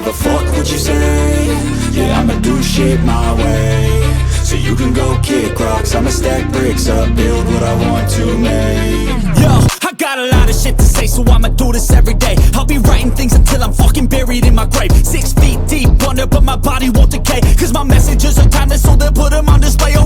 a fuck what you say. Yeah, I'ma do shit my way. So you can go kick rocks, I'ma stack bricks up, build what I want to make. Yo, I got a lot of shit to say, so I'ma do this every day. I'll be writing things until I'm fucking buried in my grave. 6 feet deep under, but my body won't decay, cause my messages are timeless, so they'll put them on display.